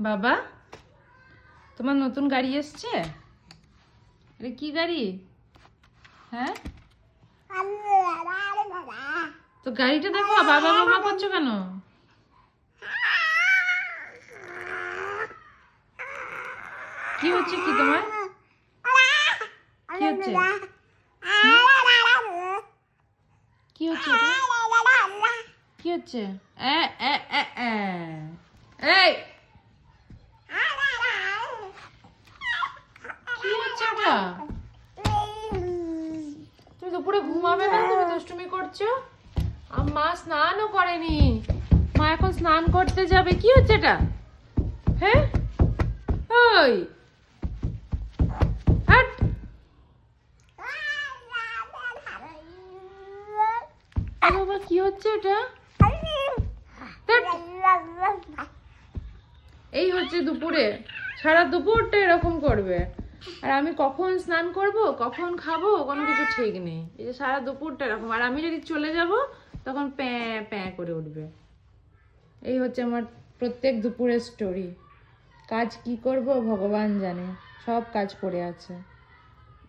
বাবা, তোমার নতুন গাড়ি এসছে? এটা কি গাড়ি? হ্যাঁ, তো গাড়িটা দেখো, বাবা বাবা করছো কেন? কি হচ্ছে কি তোমার? কি হচ্ছে? কি হচ্ছে এটা? কি হচ্ছে? এ এ এ এ এই কি হচ্ছে এটা? তুমি দুপুরে ঘুমাবে না? তুমি দুষ্টুমি করছো। আর মা স্নানও করেনি, মা এখন স্নান করতে যাবে। কি হচ্ছে এটা? হ্যাঁ, ওই হাট। বাবা, কি হচ্ছে এটা? ধ্যাৎ। এই হচ্ছে দুপুরে, সারা দুপুরটা এরকম করবে। আর আমি কখন স্নান করব, কখন খাবো, কোনো কিছু ঠিক নেই। এই যে সারা দুপুরটা এরকম। আর আমি যদি চলে যাব তখন প্যাঁ প্যাঁ করে উঠবে। এই হচ্ছে আমার প্রত্যেক দুপুরের স্টোরি। কাজ কি করব ভগবান জানে, সব কাজ পড়ে আছে।